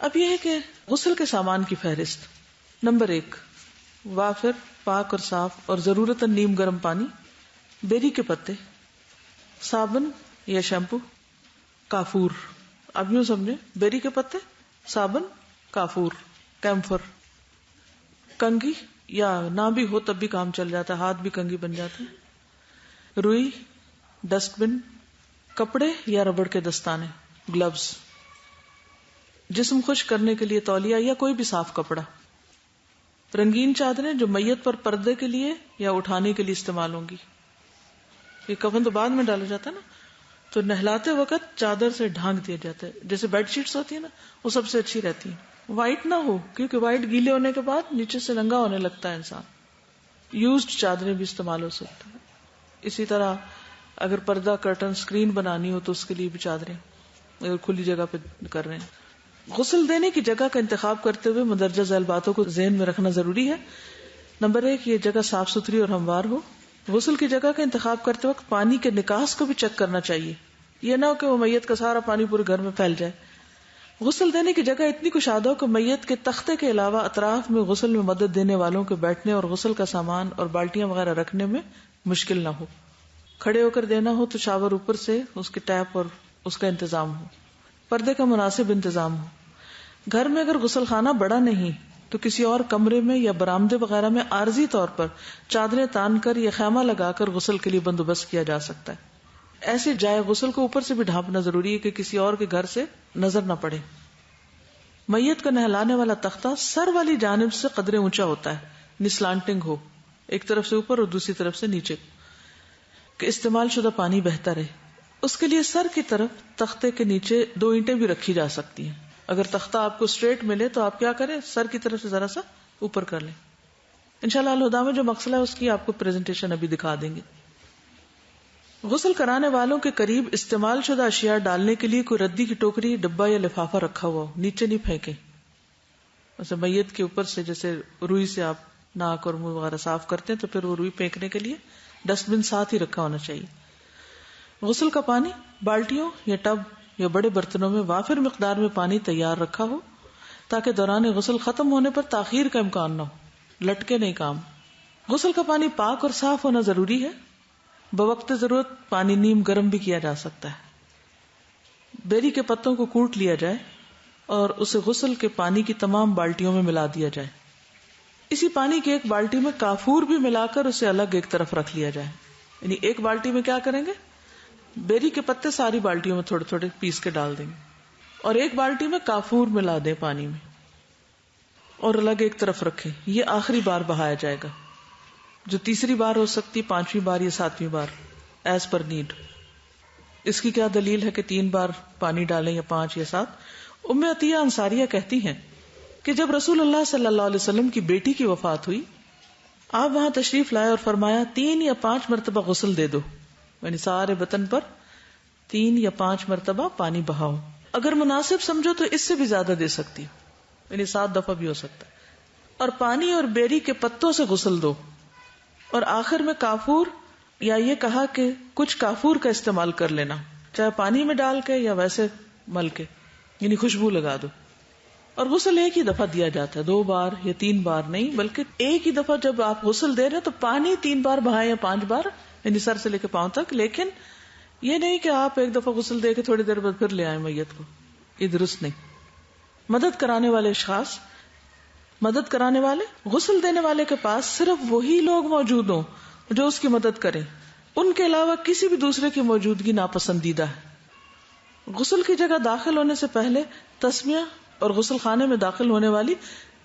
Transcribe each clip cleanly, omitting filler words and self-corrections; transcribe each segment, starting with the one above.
اب یہ ہے کہ غسل کے سامان کی فہرست. نمبر 1، وافر، پاک اور صاف اور ضرورتاً نیم گرم پانی، بیری کے پتے، صابن یا شیمپو، کافور. اب یوں سمجھے، بیری کے پتے، صابن، کافور، کیمفر، کنگھی یا نہ بھی ہو تب بھی کام چل جاتا ہے، ہاتھ بھی کنگھی بن جاتے ہیں، روئی، ڈسٹ بن، کپڑے یا ربڑ کے دستانے، گلوز، جسم خشک کرنے کے لیے تولیہ یا کوئی بھی صاف کپڑا، رنگین چادریں جو میت پر پردے کے لیے یا اٹھانے کے لیے استعمال ہوں گی. یہ کفن تو بعد میں ڈالا جاتا ہے نا، تو نہلاتے وقت چادر سے ڈھانک دیا جاتا ہے. جیسے بیڈ شیٹس ہوتی ہیں نا، وہ سب سے اچھی رہتی ہیں. وائٹ نہ ہو، کیونکہ وائٹ گیلے ہونے کے بعد نیچے سے ننگا ہونے لگتا ہے انسان. یوزڈ چادریں بھی استعمال ہو سکتی ہیں. اسی طرح اگر پردہ، کرٹن، اسکرین بنانی ہو تو اس کے لیے بھی چادریں، اگر کھلی جگہ پہ کر رہے ہیں. غسل دینے کی جگہ کا انتخاب کرتے ہوئے مندرجہ ذیل باتوں کو ذہن میں رکھنا ضروری ہے. نمبر 1، یہ جگہ صاف ستھری اور ہموار ہو. غسل کی جگہ کا انتخاب کرتے وقت پانی کے نکاس کو بھی چیک کرنا چاہیے. یہ نہ ہو کہ وہ میت کا سارا پانی پورے گھر میں پھیل جائے. غسل دینے کی جگہ اتنی کشادہ ہو کہ میت کے تختے کے علاوہ اطراف میں غسل میں مدد دینے والوں کے بیٹھنے اور غسل کا سامان اور بالٹیاں وغیرہ رکھنے میں مشکل نہ ہو. کھڑے ہو کر دینا ہو تو شاور اوپر سے اس کے ٹیپ اور اس کا انتظام ہو. پردے کا مناسب انتظام ہو. گھر میں اگر غسل خانہ بڑا نہیں تو کسی اور کمرے میں یا برآمدے وغیرہ میں عارضی طور پر چادریں تان کر یا خیمہ لگا کر غسل کے لیے بندوبست کیا جا سکتا ہے. ایسے جائے غسل کو اوپر سے بھی ڈھانپنا ضروری ہے کہ کسی اور کے گھر سے نظر نہ پڑے. میت کو نہلانے والا تختہ سر والی جانب سے قدرے اونچا ہوتا ہے، سلانٹنگ ہو، ایک طرف سے اوپر اور دوسری طرف سے نیچے، کہ استعمال شدہ پانی بہتا رہے. اس کے لیے سر کی طرف تختے کے نیچے 2 اینٹیں بھی رکھی جا سکتی ہیں. اگر تختہ آپ کو اسٹریٹ ملے تو آپ کیا کریں، سر کی طرف سے ذرا سا اوپر کر لیں. انشاءاللہ الہدیٰ میں جو مسئلہ ہے اس کی آپ کو پریزنٹیشن ابھی دکھا دیں گے. غسل کرانے والوں کے قریب استعمال شدہ اشیاء ڈالنے کے لیے کوئی ردی کی ٹوکری، ڈبہ یا لفافہ رکھا ہوا ہو. نیچے نہیں پھینکیں. ویسے میت کے اوپر سے جیسے روئی سے آپ ناک اور منہ وغیرہ صاف کرتے ہیں تو پھر وہ روئی پھینکنے کے لیے ڈسٹ بن ساتھ ہی رکھا ہونا چاہیے. غسل کا پانی بالٹیوں یا ٹب یا بڑے برتنوں میں وافر مقدار میں پانی تیار رکھا ہو تاکہ دوران غسل ختم ہونے پر تاخیر کا امکان نہ ہو. لٹکے نہیں کام. غسل کا پانی پاک اور صاف ہونا ضروری ہے. بوقت ضرورت پانی نیم گرم بھی کیا جا سکتا ہے. بیری کے پتوں کو کوٹ لیا جائے اور اسے غسل کے پانی کی تمام بالٹیوں میں ملا دیا جائے. اسی پانی کی ایک بالٹی میں کافور بھی ملا کر اسے الگ ایک طرف رکھ لیا جائے. یعنی ایک بالٹی میں کیا کریں گے، بیری کے پتے ساری بالٹیوں میں تھوڑے تھوڑے پیس کے ڈال دیں گے اور ایک بالٹی میں کافور ملا دیں پانی میں اور الگ ایک طرف رکھیں. یہ آخری بار بہایا جائے گا، جو تیسری بار ہو سکتی، 5ویں بار یا 7ویں بار، ایز پر نیڈ. اس کی کیا دلیل ہے کہ 3 بار پانی ڈالیں یا 5 یا 7؟ ام عطیہ انصاریہ کہتی ہیں کہ جب رسول اللہ صلی اللہ علیہ وسلم کی بیٹی کی وفات ہوئی، آپ وہاں تشریف لائے اور فرمایا 3 یا 5 مرتبہ غسل دے دو. یعنی سارے بدن پر 3 یا 5 مرتبہ پانی بہاؤ. اگر مناسب سمجھو تو اس سے بھی زیادہ دے سکتی، یعنی 7 دفعہ بھی ہو سکتا ہے. اور پانی اور بیری کے پتوں سے غسل دو. اور آخر میں کافور، یا یہ کہا کہ کچھ کافور کا استعمال کر لینا، چاہے پانی میں ڈال کے یا ویسے مل کے، یعنی خوشبو لگا دو. اور غسل ایک ہی دفعہ دیا جاتا ہے، 2 بار یا 3 بار نہیں، بلکہ ایک ہی دفعہ. جب آپ غسل دے رہے ہیں تو پانی 3 بار بہائیں یا 5 بار، یعنی سر سے لے کے پاؤں تک. لیکن یہ نہیں کہ آپ ایک دفعہ غسل دے کے تھوڑی دیر بعد پھر لے آئیں میت کو، یہ درست نہیں. مدد کرانے والے اشخاص، مدد کرانے والے، غسل دینے والے کے پاس صرف وہی لوگ موجود ہوں جو اس کی مدد کریں، ان کے علاوہ کسی بھی دوسرے کی موجودگی ناپسندیدہ ہے. غسل کی جگہ داخل ہونے سے پہلے تسمیہ اور غسل خانے میں داخل ہونے والی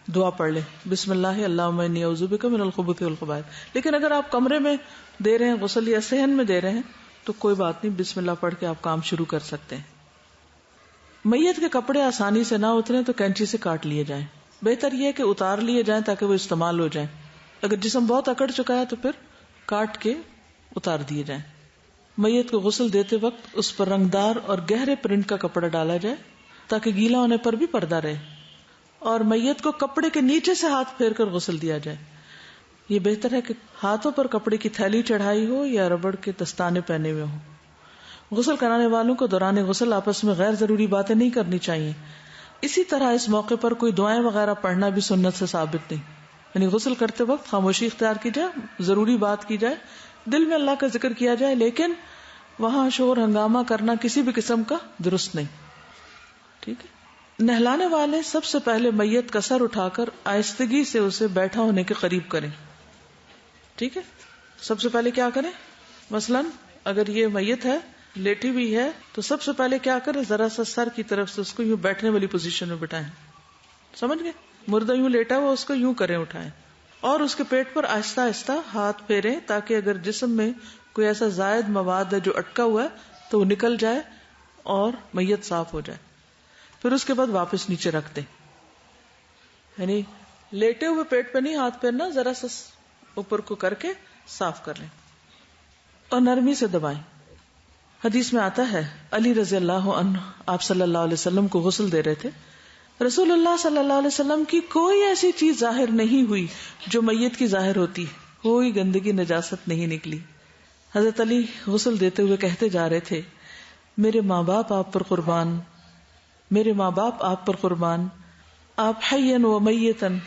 دعا پڑھ لیں، بسم اللہ اللہم انی اعوذ بک من الخبث والخبائث. لیکن اگر آپ کمرے میں دے رہے ہیں غسل یا صحن میں دے رہے ہیں تو کوئی بات نہیں، بسم اللہ پڑھ کے آپ کام شروع کر سکتے ہیں. میت کے کپڑے آسانی سے نہ اتریں تو کینچی سے کاٹ لیے جائیں. بہتر یہ ہے کہ اتار لیے جائیں تاکہ وہ استعمال ہو جائیں. اگر جسم بہت اکڑ چکا ہے تو پھر کاٹ کے اتار دیے جائیں. میت کو غسل دیتے وقت اس پر رنگدار اور گہرے پرنٹ کا کپڑا ڈالا جائے تاکہ گیلا ہونے پر بھی پردہ رہے. اور میت کو کپڑے کے نیچے سے ہاتھ پھیر کر غسل دیا جائے. یہ بہتر ہے کہ ہاتھوں پر کپڑے کی تھیلی چڑھائی ہو یا ربڑ کے دستانے پہنے ہوئے ہوں. غسل کرانے والوں کو دوران غسل آپس میں غیر ضروری باتیں نہیں کرنی چاہیے. اسی طرح اس موقع پر کوئی دعائیں وغیرہ پڑھنا بھی سنت سے ثابت نہیں. یعنی غسل کرتے وقت خاموشی اختیار کی جائے, ضروری بات کی جائے, دل میں اللہ کا ذکر کیا جائے, لیکن وہاں شور ہنگامہ کرنا کسی بھی قسم کا درست نہیں. ٹھیک ہے. نہلانے والے سب سے پہلے میت کا سر اٹھا کر آہستگی سے اسے بیٹھا ہونے کے قریب کریں. ٹھیک ہے. سب سے پہلے کیا کریں؟ مثلا اگر یہ میت ہے, لیٹی ہوئی ہے, تو سب سے پہلے کیا کریں؟ ذرا سا سر کی طرف سے اس کو یوں بیٹھنے والی پوزیشن میں بٹھائیں. سمجھ گئے؟ مردہ یوں لیٹا ہوا اس کو یوں کریں, اٹھائیں, اور اس کے پیٹ پر آہستہ آہستہ ہاتھ پھیریں تاکہ اگر جسم میں کوئی ایسا زائد مواد ہے جو اٹکا ہوا ہے تو وہ نکل جائے اور میت صاف ہو جائے. پھر اس کے بعد واپس نیچے رکھ دیں. یعنی لیٹے ہوئے پیٹ پہ نہیں ہاتھ پھیرنا, ذرا سا اوپر کو کر کے صاف کر لیں اور نرمی سے دبائیں. حدیث میں آتا ہے علی رضی اللہ عنہ آپ صلی اللہ علیہ وسلم کو غسل دے رہے تھے. رسول اللہ صلی اللہ علیہ وسلم کی کوئی ایسی چیز ظاہر نہیں ہوئی جو میت کی ظاہر ہوتی, کوئی گندگی نجاست نہیں نکلی. حضرت علی غسل دیتے ہوئے کہتے جا رہے تھے, میرے ماں باپ آپ پر قربان, میرے ماں باپ آپ پر قربان, آپ حیًا و میتاً,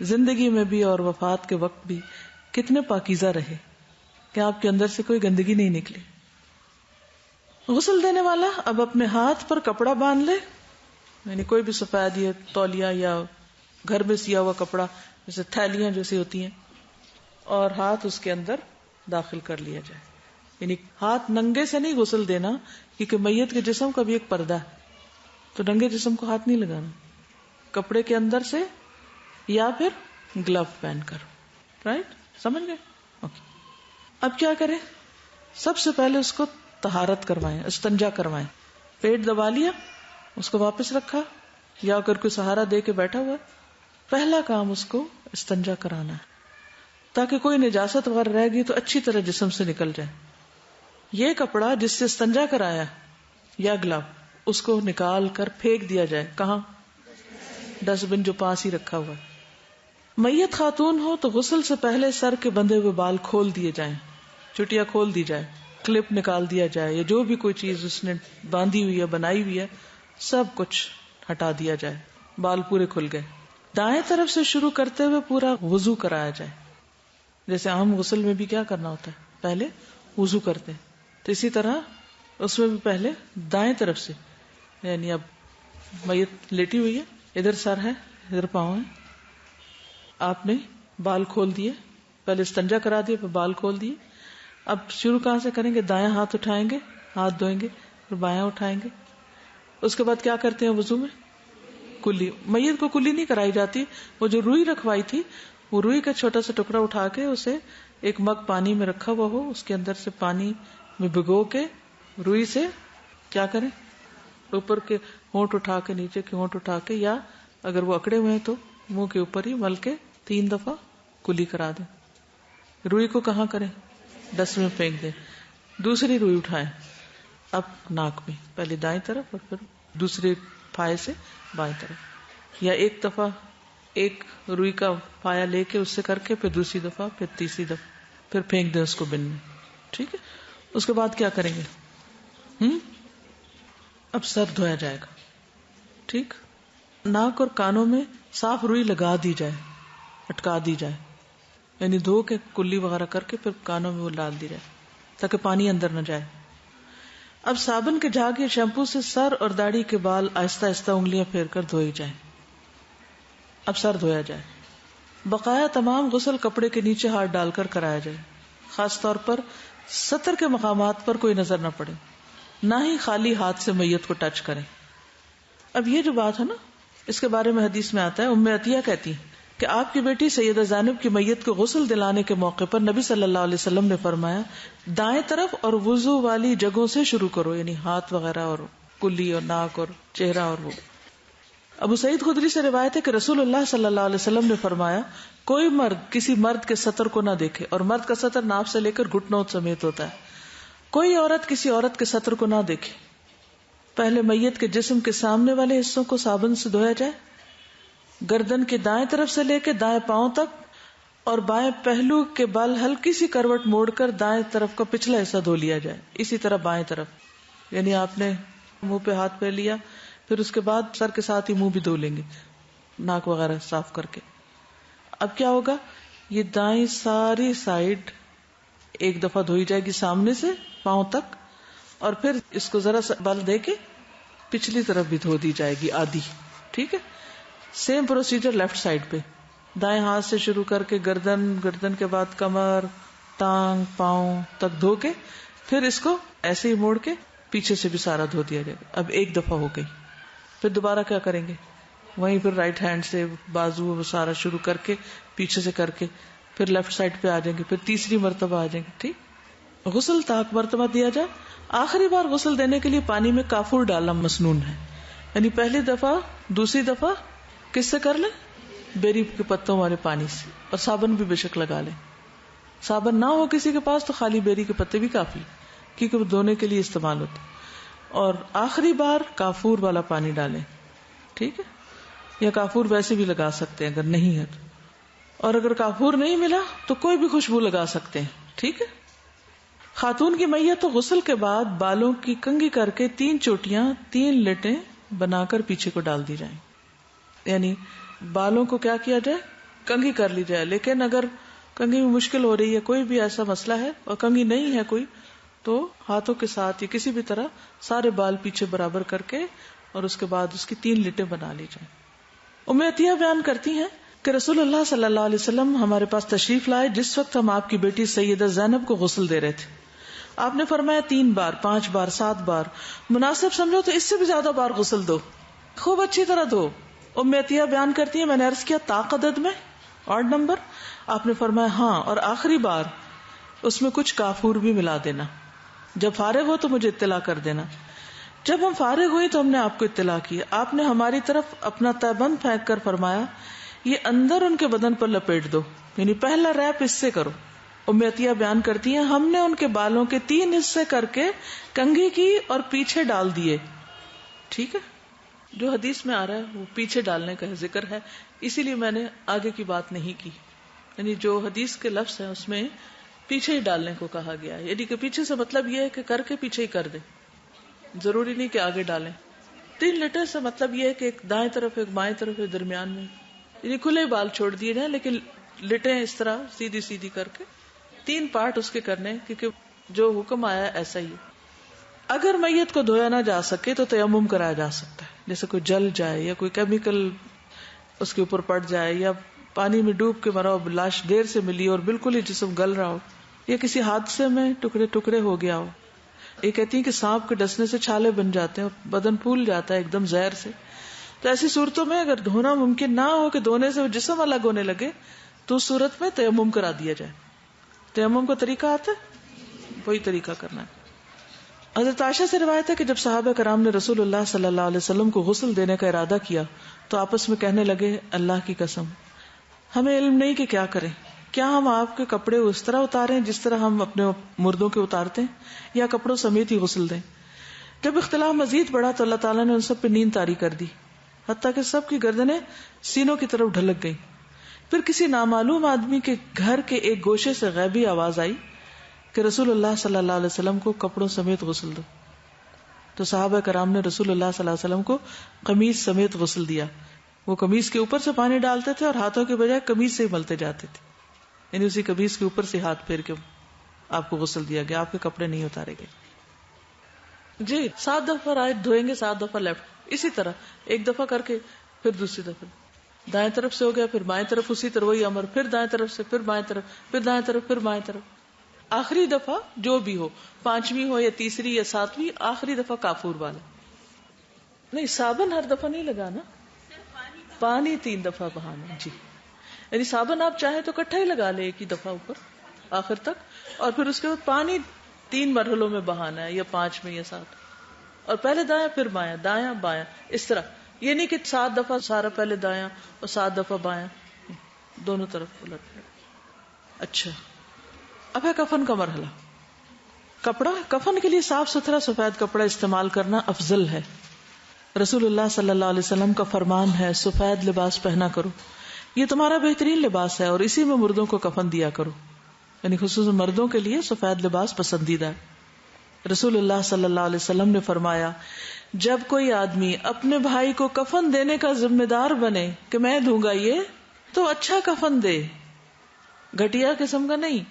زندگی میں بھی اور وفات کے وقت بھی کتنے پاکیزہ رہے کہ آپ کے اندر سے کوئی گندگی نہیں نکلی. غسل دینے والا اب اپنے ہاتھ پر کپڑا باندھ لے, یعنی کوئی بھی سفید یا تولیہ یا گھر میں سیا ہوا کپڑا, جیسے تھیلیاں جیسی ہوتی ہیں, اور ہاتھ اس کے اندر داخل کر لیا جائے. یعنی ہاتھ ننگے سے نہیں غسل دینا, کیونکہ میت کے جسم کا بھی ایک پردہ ہے, تو ننگے جسم کو ہاتھ نہیں لگانا, کپڑے کے اندر سے یا پھر گلو پہن کر. رائٹ, سمجھ گئے؟ اوکے. اب کیا کریں؟ سب سے پہلے اس کو طہارت کروائیں, استنجا کروائیں. پیٹ دبا لیا, اس کو واپس رکھا, یا اگر کوئی سہارا دے کے بیٹھا ہوا, پہلا کام اس کو استنجا کرانا ہے تاکہ کوئی نجاست وغیرہ رہ گئی تو اچھی طرح جسم سے نکل جائے. یہ کپڑا جس سے استنجا کرایا یا گلو, اس کو نکال کر پھینک دیا جائے. کہاں؟ ڈسٹ بن جو پاس ہی رکھا ہوا ہے. میت خاتون ہو تو غسل سے پہلے سر کے بندھے ہوئے بال کھول دیے جائیں, چٹیا کھول دی جائے, کلپ نکال دیا جائے, یا جو بھی کوئی چیز اس نے باندھی ہوئی ہے, بنائی ہوئی ہے, سب کچھ ہٹا دیا جائے. بال پورے کھل گئے. دائیں طرف سے شروع کرتے ہوئے پورا وضو کرایا جائے. جیسے عام غسل میں بھی کیا کرنا ہوتا ہے, پہلے وضو کرتے ہیں, تو اسی طرح اس میں بھی پہلے دائیں طرف سے, یعنی اب میت لیٹی ہوئی ہے, ادھر سر ہے, ادھر پاؤں ہے, آپ نے بال کھول دیے, پہلے استنجا کرا دیے, پھر بال کھول دیے. اب شروع کہاں سے کریں گے؟ دائیں ہاتھ اٹھائیں گے, ہاتھ دھوئیں گے, پھر بایاں اٹھائیں گے. اس کے بعد کیا کرتے ہیں وضو میں؟ کلی. میت کو کلی نہیں کرائی جاتی, وہ جو روئی رکھوائی تھی, وہ روئی کا چھوٹا سا ٹکڑا اٹھا کے اسے ایک مگ پانی میں رکھا ہوا ہو, اس کے اندر سے پانی میں بھگو کے روئی سے کیا کریں, اوپر کے ہونٹ اٹھا کے, نیچے کے ہونٹ اٹھا کے, یا اگر وہ اکڑے ہوئے ہیں تو منہ کے اوپر ہی مل کے 3 دفعہ کلی کرا دیں. روئی کو کہاں کریں؟ ڈسٹ میں پھینک دیں. دوسری روئی اٹھائیں, اب ناک میں, پہلے دائیں طرف اور پھر دوسرے پھائے سے بائیں طرف, یا ایک دفعہ ایک روئی کا پایا لے کے اس سے کر کے, پھر دوسری دفعہ, پھر تیسری دفعہ, پھر پھینک دیں اس کو بن میں. ٹھیک ہے. اس کے بعد کیا کریں گے؟ اب سر دھویا جائے گا. ٹھیک. ناک اور کانوں میں صاف روئی لگا دی جائے, اٹکا دی جائے, یعنی دھو کے کلی وغیرہ کر کے پھر کانوں میں وہ ڈال دی جائے تاکہ پانی اندر نہ جائے. اب صابن کے جھاگ یا شیمپو سے سر اور داڑھی کے بال آہستہ آہستہ انگلیاں پھیر کر دھوئی جائیں. اب سر دھویا جائے. بقایا تمام غسل کپڑے کے نیچے ہاتھ ڈال کر کرایا جائے, خاص طور پر سطر کے مقامات پر کوئی نظر نہ پڑے, نہ ہی خالی ہاتھ سے میت کو ٹچ کریں. اب یہ جو بات ہے نا, اس کے بارے میں حدیث میں آتا ہے, ام عطیہ کہتی کہ آپ کی بیٹی سیدہ زینب کی میت کو غسل دلانے کے موقع پر نبی صلی اللہ علیہ وسلم نے فرمایا, دائیں طرف اور وضو والی جگہوں سے شروع کرو, یعنی ہاتھ وغیرہ اور کلی اور ناک اور چہرہ. اور وہ ابو سعید خدری سے روایت ہے کہ رسول اللہ صلی اللہ علیہ وسلم نے فرمایا, کوئی مرد کسی مرد کے سطر کو نہ دیکھے, اور مرد کا سطر ناف سے لے کر گھٹنوں سمیت ہوتا ہے. کوئی عورت کسی عورت کے سطر کو نہ دیکھے. پہلے میت کے جسم کے سامنے والے حصوں کو صابن سے دھویا جائے, گردن کی دائیں طرف سے لے کے دائیں پاؤں تک, اور بائیں پہلو کے بل ہلکی سی کروٹ موڑ کر دائیں طرف کا پچھلا حصہ دھو لیا جائے. اسی طرح بائیں طرف, یعنی آپ نے منہ پہ ہاتھ پہ لیا, پھر اس کے بعد سر کے ساتھ ہی منہ بھی دھو لیں گے، ناک وغیرہ صاف کر کے. اب کیا ہوگا، یہ دائیں ساری سائڈ ایک دفعہ دھوئی جائے گی سامنے سے پاؤں تک، اور پھر اس کو ذرا سا بل دے کے پچھلی طرف بھی دھو دی جائے گی آدھی. ٹھیک ہے. سیم پروسیجر لیفٹ سائڈ پہ، دائیں ہاتھ سے شروع کر کے گردن کے بعد کمر، ٹانگ، پاؤں تک دھو کے پھر اس کو ایسے ہی موڑ کے پیچھے سے بھی سارا دھو دیا جائے گا. اب ایک دفعہ ہو گئی. پھر دوبارہ کیا کریں گے، وہیں پھر رائٹ ہینڈ سے بازو وہ سارا شروع کر کے پیچھے سے کر کے پھر لیفٹ سائڈ پہ آ جائیں گے، پھر تیسری مرتبہ آ جائیں گے. ٹھیک. غسل طاق مرتبہ دیا جائے. آخری بار غسل دینے کے لیے پانی میں کافور ڈالنا مسنون ہے، یعنی پہلی دفعہ دوسری دفعہ کس سے کر لیں، بیری کے پتوں والے پانی سے، اور صابن بھی بے شک لگا لیں. صابن نہ ہو کسی کے پاس تو خالی بیری کے پتے بھی کافی، کیونکہ وہ دھونے کے لیے استعمال ہوتے. اور آخری بار کافور والا پانی ڈالیں. ٹھیک ہے. یا کافور ویسے بھی لگا سکتے ہیں اگر نہیں ہے تو، اور اگر کافور نہیں ملا تو کوئی بھی خوشبو لگا سکتے ہیں. ٹھیک ہے. خاتون کی میت تو غسل کے بعد بالوں کی کنگھی کر کے 3 چوٹیاں 3 لٹیں بنا کر پیچھے کو ڈال دی جائیں. یعنی بالوں کو کیا کیا جائے، کنگھی کر لی جائے. لیکن اگر کنگھی میں مشکل ہو رہی ہے، کوئی بھی ایسا مسئلہ ہے اور کنگھی نہیں ہے کوئی، تو ہاتھوں کے ساتھ یا کسی بھی طرح سارے بال پیچھے برابر کر کے اور اس کے بعد اس کی 3 لٹیں بنا لی جائیں. ام عطیہ بیان کرتی ہیں کہ رسول اللہ صلی اللہ علیہ وسلم ہمارے پاس تشریف لائے جس وقت ہم آپ کی بیٹی سیدہ زینب کو غسل دے رہے تھے. آپ نے فرمایا 3 بار، 5 بار، 7 بار، مناسب سمجھو تو اس سے بھی زیادہ بار غسل دو، خوب اچھی طرح دو. ام عطیہ بیان کرتی ہیں میں نے عرض کیا طاق عدد میں، آڈ نمبر؟ آپ نے فرمایا ہاں، اور آخری بار اس میں کچھ کافور بھی ملا دینا. جب فارغ ہو تو مجھے اطلاع کر دینا. جب ہم فارغ ہوئی تو ہم نے آپ کو اطلاع کی. آپ نے ہماری طرف اپنا تہبند پھینک کر فرمایا یہ اندر ان کے بدن پر لپیٹ دو، یعنی پہلا ریپ اس سے کرو. ام عطیہ بیان کرتی ہیں ہم نے ان کے بالوں کے 3 حصے کر کے کنگھی کی اور پیچھے ڈال دیے. ٹھیک ہے. جو حدیث میں آ رہا ہے وہ پیچھے ڈالنے کا ذکر ہے، اسی لیے میں نے آگے کی بات نہیں کی. یعنی جو حدیث کے لفظ ہیں اس میں پیچھے ہی ڈالنے کو کہا گیا ہے. یعنی کہ پیچھے سے مطلب یہ ہے کہ کر کے پیچھے ہی کر دیں، ضروری نہیں کہ آگے ڈالیں. 3 لٹے سے مطلب یہ ہے کہ ایک دائیں طرف ایک بائیں طرف ایک درمیان میں، یعنی کھلے بال چھوڑ دیے جائیں لیکن لٹیں اس طرح سیدھی سیدھی کر کے 3 پارٹ اس کے کرنے، کیونکہ جو حکم آیا ایسا ہی. اگر میت کو دھویا نہ جا سکے تو تیمم کرایا جا سکتا ہے، جیسے کوئی جل جائے یا کوئی کیمیکل اس کے اوپر پڑ جائے یا پانی میں ڈوب کے مرا ہو، لاش دیر سے ملی اور بالکل ہی جسم گل رہا ہو، یا کسی حادثے میں ٹکڑے ٹکڑے ہو گیا ہو. یہ کہتی ہیں کہ سانپ کے ڈسنے سے چھالے بن جاتے ہیں اور بدن پھول جاتا ہے ایک دم زہر سے. تو ایسی صورتوں میں اگر دھونا ممکن نہ ہو کہ دھونے سے وہ جسم الگ ہونے لگے تو اس صورت میں تیمم کرا دیا جائے. تیمم کا طریقہ آتا ہے، وہی طریقہ کرنا ہے. حضرت عائشہ سے روایت ہے کہ جب صحابہ کرام نے رسول اللہ صلی اللہ علیہ وسلم کو غسل دینے کا ارادہ کیا تو آپس میں کہنے لگے اللہ کی قسم ہمیں علم نہیں کہ کیا کریں. کیا ہم آپ کے کپڑے اس طرح اتاریں جس طرح ہم اپنے مردوں کے اتارتے ہیں، یا کپڑوں سمیت ہی غسل دیں؟ جب اختلاف مزید بڑھا تو اللہ تعالیٰ نے ان سب پہ نیند طاری کر دی، حتیٰ کہ سب کی گردنیں سینوں کی طرف ڈھلک گئیں. پھر کسی نامعلوم آدمی کے گھر کے ایک گوشے سے غیبی آواز آئی کہ رسول اللہ صلی اللہ علیہ وسلم کو کپڑوں سمیت غسل دو. تو صحابہ کرام نے رسول اللہ صلی اللہ علیہ وسلم کو قمیص سمیت غسل دیا. وہ قمیص کے اوپر سے پانی ڈالتے تھے اور ہاتھوں کے بجائے قمیص سے ہی ملتے جاتے تھے، یعنی اسی قمیص کے اوپر سے ہاتھ پھیر کے آپ کو غسل دیا گیا، آپ کے کپڑے نہیں اتارے گئے. جی 7 دفعہ رائٹ دھوئیں گے، 7 دفعہ لیفٹ، اسی طرح ایک دفعہ کر کے پھر دوسری دفعہ دائیں طرف سے ہو گیا، پھر بائیں طرف اسی طرح وہی امر، پھر دائیں طرف سے، پھر بائیں طرف، پھر دائیں طرف، پھر بائیں طرف. آخری دفعہ جو بھی ہو، 5ویں ہو یا تیسری یا 7ویں، آخری دفعہ کافور والا. نہیں صابن ہر دفعہ نہیں لگانا، پانی 3 دفعہ بہانا. جی یعنی صابن آپ چاہیں تو کٹھا ہی لگا لے ایک ہی دفعہ اوپر آخر تک، اور پھر اس کے بعد پانی 3 مرحلوں میں بہانا ہے، یا 5 میں یا 7، اور پہلے دایاں پھر بایاں، دایاں بایاں، اس طرح. یہ نہیں کہ 7 دفعہ سارا پہلے دایاں اور 7 دفعہ بایاں، دونوں طرف الٹ. اچھا اب ہے کفن کا مرحلہ. کپڑا کفن کے لیے صاف ستھرا سفید کپڑا استعمال کرنا افضل ہے. رسول اللہ صلی اللہ علیہ وسلم کا فرمان ہے سفید لباس پہنا کرو، یہ تمہارا بہترین لباس ہے اور اسی میں مردوں کو کفن دیا کرو. یعنی خصوصاً مردوں کے لیے سفید لباس پسندیدہ ہے. رسول اللہ صلی اللہ علیہ وسلم نے فرمایا جب کوئی آدمی اپنے بھائی کو کفن دینے کا ذمہ دار بنے کہ میں دوں گا یہ، تو اچھا کفن دے، گھٹیا قسم کا نہیں،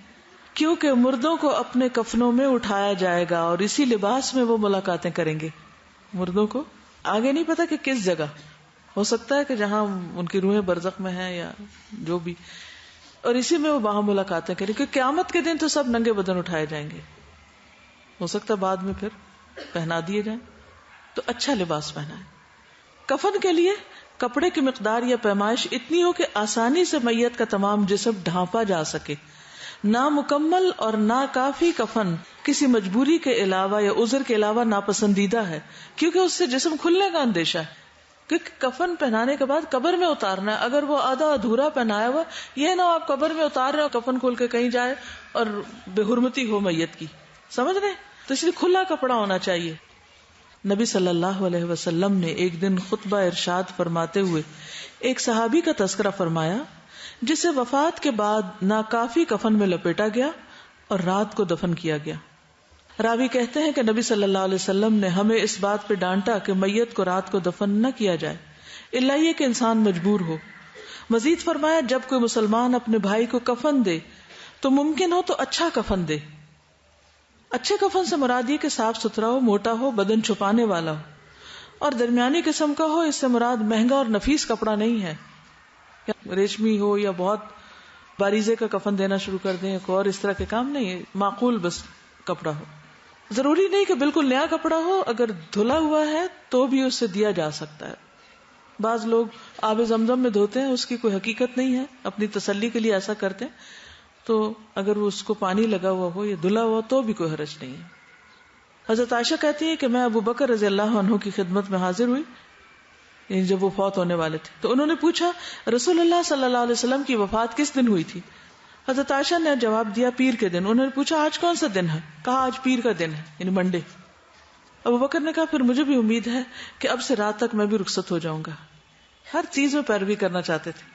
کیونکہ مردوں کو اپنے کفنوں میں اٹھایا جائے گا اور اسی لباس میں وہ ملاقاتیں کریں گے. مردوں کو آگے نہیں پتا کہ کس جگہ، ہو سکتا ہے کہ جہاں ان کی روحیں برزخ میں ہیں یا جو بھی، اور اسی میں وہ وہاں ملاقاتیں کریں، کیونکہ قیامت کے دن تو سب ننگے بدن اٹھائے جائیں گے. ہو سکتا ہے بعد میں پھر پہنا دیے جائیں، تو اچھا لباس پہنا ہے. کفن کے لیے کپڑے کی مقدار یا پیمائش اتنی ہو کہ آسانی سے میت کا تمام جسم ڈھانپا جا سکے. نامکمل اور ناکافی کفن کسی مجبوری کے علاوہ یا عذر کے علاوہ ناپسندیدہ ہے، کیونکہ اس سے جسم کھلنے کا اندیشہ ہے. کیونکہ کفن پہنانے کے بعد قبر میں اتارنا ہے، اگر وہ آدھا ادھورا پہنایا ہوا، یہ نہ آپ قبر میں اتار رہے ہو کفن کھول کے کہیں جائے اور بے حرمتی ہو میت کی، سمجھ رہے؟ تو اس لیے کھلا کپڑا ہونا چاہیے. نبی صلی اللہ علیہ وسلم نے ایک دن خطبہ ارشاد فرماتے ہوئے ایک صحابی کا تذکرہ فرمایا جسے وفات کے بعد ناکافی کفن میں لپیٹا گیا اور رات کو دفن کیا گیا. راوی کہتے ہیں کہ نبی صلی اللہ علیہ وسلم نے ہمیں اس بات پہ ڈانٹا کہ میت کو رات کو دفن نہ کیا جائے الا یہ کہ انسان مجبور ہو. مزید فرمایا جب کوئی مسلمان اپنے بھائی کو کفن دے تو ممکن ہو تو اچھا کفن دے. اچھے کفن سے مراد یہ کہ صاف ستھرا ہو، موٹا ہو، بدن چھپانے والا ہو اور درمیانی قسم کا ہو. اس سے مراد مہنگا اور نفیس کپڑا نہیں ہے، ریشمی ہو یا بہت باریزے کا کفن دینا شروع کر دیں اور اس طرح کے کام نہیں ہے. معقول بس کپڑا ہو. ضروری نہیں کہ بالکل نیا کپڑا ہو، اگر دھلا ہوا ہے تو بھی اس سے دیا جا سکتا ہے. بعض لوگ آب زمزم میں دھوتے ہیں، اس کی کوئی حقیقت نہیں ہے، اپنی تسلی کے لیے ایسا کرتے ہیں. تو اگر وہ اس کو پانی لگا ہوا ہو یا دھلا ہوا تو بھی کوئی حرج نہیں ہے. حضرت عائشہ کہتی ہے کہ میں ابو بکر رضی اللہ عنہ کی خدمت میں حاضر ہوئی، یعنی جب وہ فوت ہونے والے تھے، تو انہوں نے پوچھا رسول اللہ صلی اللہ علیہ وسلم کی وفات کس دن ہوئی تھی؟ حضرت عائشہ نے جواب دیا پیر کے دن. انہوں نے پوچھا آج کون سا دن ہے؟ کہا آج پیر کا دن ہے، یعنی منڈے. ابو بکر نے کہا پھر مجھے بھی امید ہے کہ اب سے رات تک میں بھی رخصت ہو جاؤں گا. ہر چیز میں پیروی کرنا چاہتے تھے.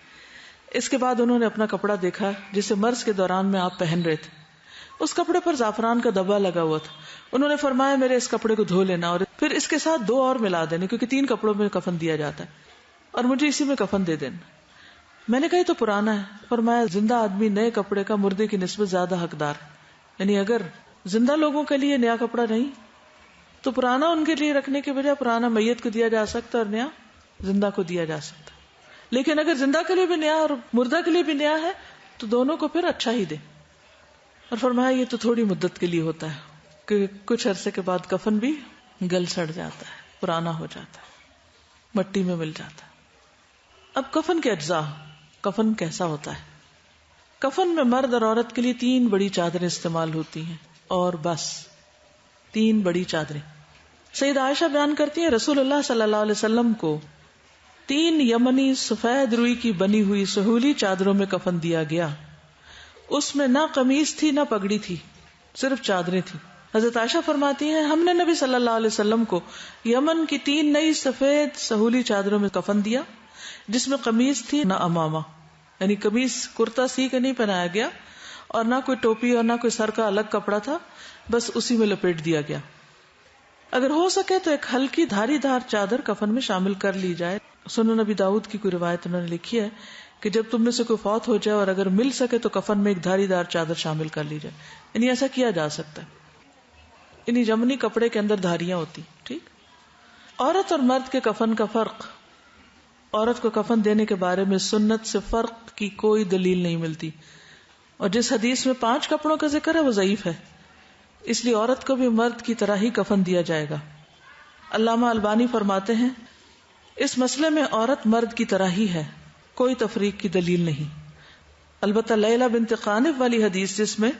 اس کے بعد انہوں نے اپنا کپڑا دیکھا جسے مرض کے دوران میں آپ پہن رہے تھے. اس کپڑے پر زعفران کا دبا لگا ہوا تھا. انہوں نے فرمایا میرے اس کپڑے کو دھو لینا اور پھر اس کے ساتھ 2 اور ملا دینے، کیونکہ 3 کپڑوں میں کفن دیا جاتا ہے، اور مجھے اسی میں کفن دے دینا. میں نے کہا یہ تو پرانا ہے. فرمایا زندہ آدمی نئے کپڑے کا مردے کی نسبت زیادہ حقدار، یعنی اگر زندہ لوگوں کے لیے نیا کپڑا نہیں تو پرانا ان کے لیے رکھنے کے بجائے پرانا میت کو دیا جا سکتا اور نیا زندہ کو دیا جا سکتا. لیکن اگر زندہ کے لیے بھی نیا اور مردہ کے لیے بھی نیا ہے تو دونوں کو پھر اچھا ہی دے. اور فرمایا یہ تو تھوڑی مدت کے لیے ہوتا ہے کہ کچھ عرصے کے بعد کفن بھی گل سڑ جاتا ہے، پرانا ہو جاتا ہے، مٹی میں مل جاتا ہے. اب کفن کے اجزاء، کفن کیسا ہوتا ہے؟ کفن میں مرد اور عورت کے لیے 3 بڑی چادریں استعمال ہوتی ہیں، اور بس 3 بڑی چادریں. سیدہ عائشہ بیان کرتی ہیں رسول اللہ صلی اللہ علیہ وسلم کو 3 یمنی سفید روئی کی بنی ہوئی سہولی چادروں میں کفن دیا گیا. اس میں نہ قمیص تھی نہ پگڑی تھی، صرف چادریں تھی. حضرت عائشہ فرماتی ہیں ہم نے نبی صلی اللہ علیہ وسلم کو یمن کی 3 نئی سفید سہولی چادروں میں کفن دیا جس میں قمیص تھی نہ امامہ، یعنی قمیص کرتا سی کے نہیں پہنایا گیا اور نہ کوئی ٹوپی اور نہ کوئی سر کا الگ کپڑا تھا، بس اسی میں لپیٹ دیا گیا. اگر ہو سکے تو ایک ہلکی دھاری دار چادر کفن میں شامل کر لی جائے. سنن نبی داؤد کی کوئی روایت انہوں نے لکھی ہے کہ جب تم میں سے کوئی فوت ہو جائے اور اگر مل سکے تو کفن میں ایک دھاری دار چادر شامل کر لی جائے، یعنی ایسا کیا جا سکتا ہے. یعنی یمنی کپڑے کے اندر دھاریاں ہوتی. ٹھیک. عورت اور مرد کے کفن کا فرق. عورت کو کفن دینے کے بارے میں سنت سے فرق کی کوئی دلیل نہیں ملتی، اور جس حدیث میں 5 کپڑوں کا ذکر ہے وہ ضعیف ہے، اس لیے عورت کو بھی مرد کی طرح ہی کفن دیا جائے گا. علامہ البانی فرماتے ہیں اس مسئلے میں عورت مرد کی طرح ہی ہے، کوئی تفریق کی دلیل نہیں. البتہ لیلہ بنت قانف والی حدیث جس میں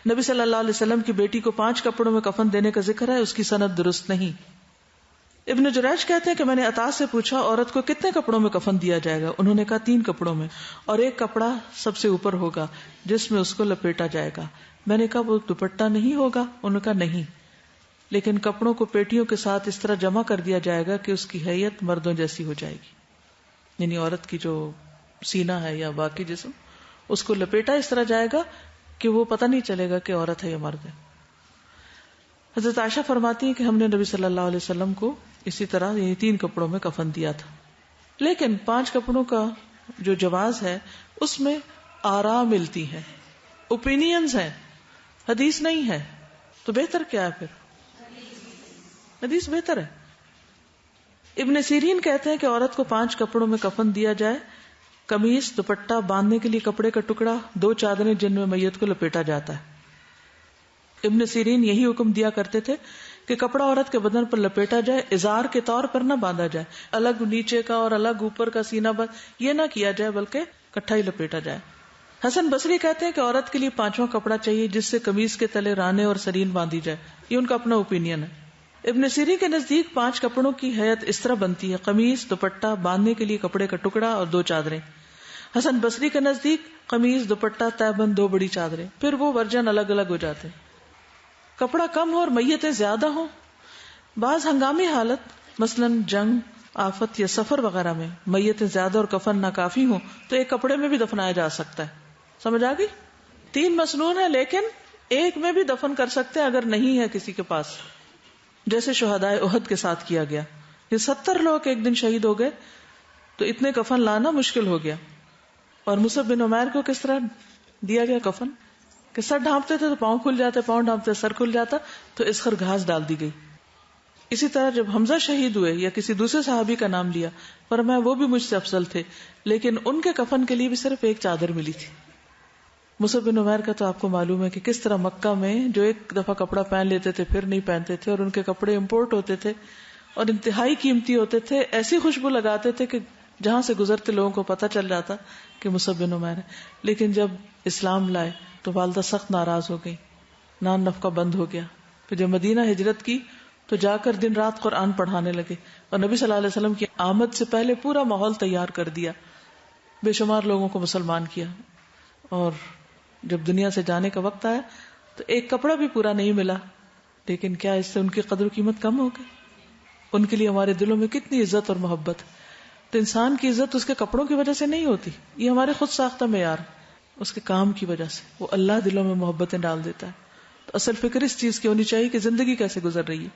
نبی صلی اللہ علیہ وسلم کی بیٹی کو 5 کپڑوں میں کفن دینے کا ذکر ہے، اس کی سند درست نہیں. ابن جریج کہتے ہیں کہ میں نے عطا سے پوچھا عورت کو کتنے کپڑوں میں کفن دیا جائے گا؟ انہوں نے کہا 3 کپڑوں میں، اور ایک کپڑا سب سے اوپر ہوگا جس میں اس کو لپیٹا جائے گا. میں نے کہا وہ دوپٹہ نہیں ہوگا؟ انہوں نے کہا نہیں، لیکن کپڑوں کو پیٹیوں کے ساتھ اس طرح جمع کر دیا جائے گا کہ اس کی حیت مردوں جیسی ہو جائے گی، یعنی عورت کی جو سینہ ہے یا باقی جسم اس کو لپیٹا اس طرح جائے گا کہ وہ پتہ نہیں چلے گا کہ عورت ہے یا مرد ہے. حضرت عائشہ فرماتی ہیں کہ ہم نے نبی صلی اللہ علیہ وسلم کو اسی طرح یہ 3 کپڑوں میں کفن دیا تھا. لیکن 5 کپڑوں کا جو جواز ہے اس میں آراء ملتی ہے، اوپینینز ہیں، حدیث نہیں ہے. تو بہتر کیا ہے پھر؟ حدیث بہتر ہے. ابن سیرین کہتے ہیں کہ عورت کو 5 کپڑوں میں کفن دیا جائے: قمیص، دوپٹہ، باندھنے کے لیے کپڑے کا ٹکڑا، 2 چادریں جن میں میت کو لپیٹا جاتا ہے. ابن سیرین یہی حکم دیا کرتے تھے کہ کپڑا عورت کے بدن پر لپیٹا جائے، ازار کے طور پر نہ باندھا جائے، الگ نیچے کا اور الگ اوپر کا سینہ بند یہ نہ کیا جائے، بلکہ اکٹھا ہی لپیٹا جائے. حسن بصری کہتے ہیں کہ عورت کے لیے 5واں کپڑا چاہیے جس سے قمیص کے تلے رانے اور سرین باندھی جائے. یہ ان کا اپنا اوپینین ہے. ابن سیرین کے نزدیک 5 کپڑوں کی ہیئت اس طرح بنتی ہے: قمیص، دوپٹہ، باندھنے کے لیے کپڑے کا ٹکڑا اور 2 چادریں. حسن بصری کے نزدیک قمیص، دوپٹہ، تہبند، 2 بڑی چادریں. پھر وہ ورژن الگ الگ ہو جاتے ہیں. کپڑا کم ہو اور میتیں زیادہ ہوں، بعض ہنگامی حالت مثلا جنگ، آفت یا سفر وغیرہ میں میتیں زیادہ اور کفن ناکافی ہوں تو ایک کپڑے میں بھی دفنایا جا سکتا ہے. سمجھ آ گئی؟ 3 مسنون ہے لیکن ایک میں بھی دفن کر سکتے ہیں اگر نہیں ہے کسی کے پاس، جیسے شہدائے احد کے ساتھ کیا گیا. یہ 70 لوگ ایک دن شہید ہو گئے تو اتنے کفن لانا مشکل ہو گیا. اور مصعب بن عمیر کو کس طرح دیا گیا کفن کہ سر ڈھانپتے تھے تو پاؤں کھل جاتے، پاؤں ڈھانپتے سر کھل جاتا، تو اسخر گھاس ڈال دی گئی. اسی طرح جب حمزہ شہید ہوئے یا کسی دوسرے صحابی کا نام لیا، فرمایا وہ بھی مجھ سے افضل تھے، لیکن ان کے کفن کے لیے بھی صرف ایک چادر ملی تھی. مصعب بن عمیر کا تو آپ کو معلوم ہے کہ کس طرح مکہ میں جو ایک دفعہ کپڑا پہن لیتے تھے پھر نہیں پہنتے تھے، اور ان کے کپڑے امپورٹ ہوتے تھے اور انتہائی قیمتی ہوتے تھے، ایسی خوشبو لگاتے تھے کہ جہاں سے گزرتے لوگوں کو پتہ چل جاتا کہ مصعب بن عمیر ہے. لیکن جب اسلام لائے تو والدہ سخت ناراض ہو گئی، نان نفقہ بند ہو گیا. پھر جب مدینہ ہجرت کی تو جا کر دن رات قرآن پڑھانے لگے اور نبی صلی اللہ علیہ وسلم کی آمد سے پہلے پورا ماحول تیار کر دیا، بے شمار لوگوں کو مسلمان کیا. اور جب دنیا سے جانے کا وقت آیا تو ایک کپڑا بھی پورا نہیں ملا، لیکن کیا اس سے ان کی قدر و قیمت کم ہو گئی؟ ان کے لیے ہمارے دلوں میں کتنی عزت اور محبت. تو انسان کی عزت اس کے کپڑوں کی وجہ سے نہیں ہوتی، یہ ہمارے خود ساختہ معیار، اس کے کام کی وجہ سے وہ اللہ دلوں میں محبتیں ڈال دیتا ہے. تو اصل فکر اس چیز کی ہونی چاہیے کہ زندگی کیسے گزر رہی ہے.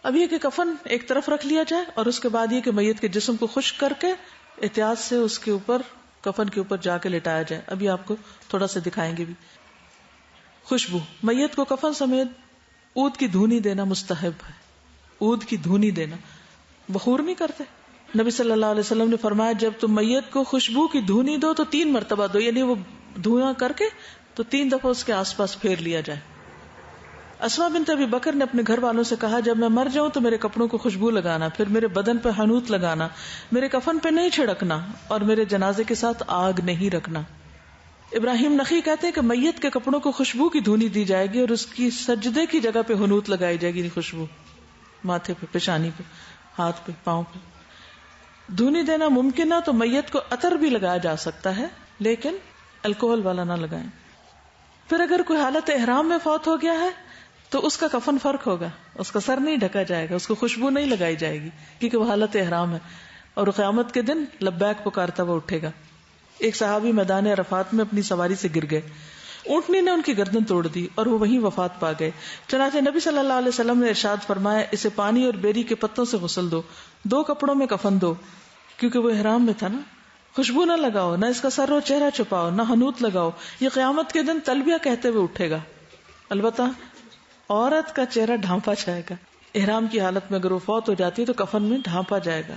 اب یہ کہ کفن ایک طرف رکھ لیا جائے اور اس کے بعد یہ کہ میت کے جسم کو خشک کر کے احتیاط سے اس کے اوپر، کفن کے اوپر جا کے لٹایا جائے. ابھی آپ کو تھوڑا سا دکھائیں گے بھی. خوشبو، میت کو کفن سمیت عود کی دھونی دینا مستحب ہے. عود کی دھونی دینا، بخور نہیں کرتے. نبی صلی اللہ علیہ وسلم نے فرمایا جب تم میت کو خوشبو کی دھونی دو تو 3 مرتبہ دو، یعنی وہ دھواں کر کے تو 3 دفعہ اس کے آس پاس پھیر لیا جائے. اسما بنت ابی بکر نے اپنے گھر والوں سے کہا جب میں مر جاؤں تو میرے کپڑوں کو خوشبو لگانا، پھر میرے بدن پہ حنوط لگانا، میرے کفن پہ نہیں چھڑکنا اور میرے جنازے کے ساتھ آگ نہیں رکھنا. ابراہیم نخی کہتے ہیں کہ میت کے کپڑوں کو خوشبو کی دھونی دی جائے گی اور اس کی سجدے کی جگہ پہ حنوط لگائی جائے گی، خوشبو ماتھے پہ، پیشانی پہ، ہاتھ پہ، پاؤں پہ. دھونی دینا ممکن ہے تو میت کو عطر بھی لگایا جا سکتا ہے لیکن الکوہل والا نہ لگائیں. پھر اگر کوئی حالت احرام میں فوت ہو گیا ہے تو اس کا کفن فرق ہوگا، اس کا سر نہیں ڈھکا جائے گا، اس کو خوشبو نہیں لگائی جائے گی کیونکہ وہ حالت احرام ہے اور قیامت کے دن لبیک پکارتا ہوا اٹھے گا. ایک صحابی میدان عرفات میں اپنی سواری سے گر گئے، اونٹنی نے ان کی گردن توڑ دی اور وہ وہیں وفات پا گئے. چنانچہ نبی صلی اللہ علیہ وسلم نے ارشاد فرمایا اسے پانی اور بیری کے پتوں سے غسل دو، 2 کپڑوں میں کفن دو، کیونکہ وہ احرام میں تھا نا. خوشبو نہ لگاؤ، نہ اس کا سر اور چہرہ چھپاؤ، نہ حنوط لگاؤ، یہ قیامت کے دن تلبیہ کہتے ہوئے اٹھے گا. البتہ عورت کا چہرہ ڈھانپا جائے گا، احرام کی حالت میں اگر وہ فوت ہو جاتی ہے تو کفن میں ڈھانپا جائے گا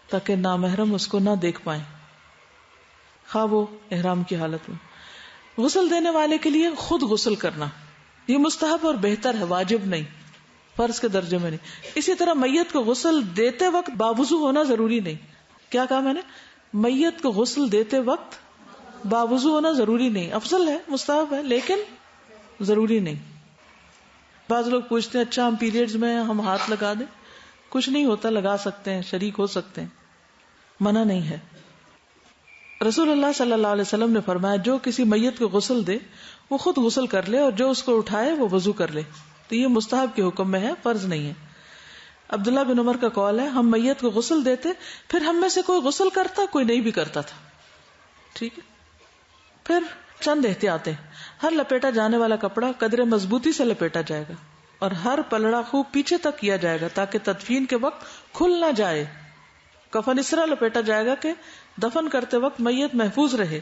تاکہ نامحرم اس کو نہ دیکھ پائیں، خواہ وہ احرام کی حالت میں. غسل دینے والے کے لیے خود غسل کرنا یہ مستحب اور بہتر ہے، واجب نہیں، فرض کے درجے میں نہیں. اسی طرح میت کو غسل دیتے وقت باوضو ہونا ضروری نہیں. کیا کہا میں نے؟ میت کو غسل دیتے وقت باوضو ہونا ضروری نہیں، افضل ہے، مستحب ہے لیکن ضروری نہیں. بعض لوگ پوچھتے ہیں اچھا ہم پیریڈز میں ہم ہاتھ لگا دیں؟ کچھ نہیں ہوتا، لگا سکتے ہیں، شریک ہو سکتے ہیں، منع نہیں ہے. رسول اللہ صلی اللہ علیہ وسلم نے فرمایا جو کسی میت کو غسل دے وہ خود غسل کر لے اور جو اس کو اٹھائے وہ وضو کر لے. تو یہ مستحب کے حکم میں ہے، فرض نہیں ہے. عبداللہ بن عمر کا قول ہے ہم میت کو غسل دیتے، پھر ہم میں سے کوئی غسل کرتا کوئی نہیں بھی کرتا تھا. ٹھیک ہے. پھر چند احتیاطیں، ہر لپیٹا جانے والا کپڑا قدر مضبوطی سے لپیٹا جائے گا، اور ہر پلڑا خوب پیچھے تک کیا جائے گا تاکہ تدفین کے وقت کھل نہ جائے. کفن اس طرح لپیٹا جائے گا کہ دفن کرتے وقت میت محفوظ رہے.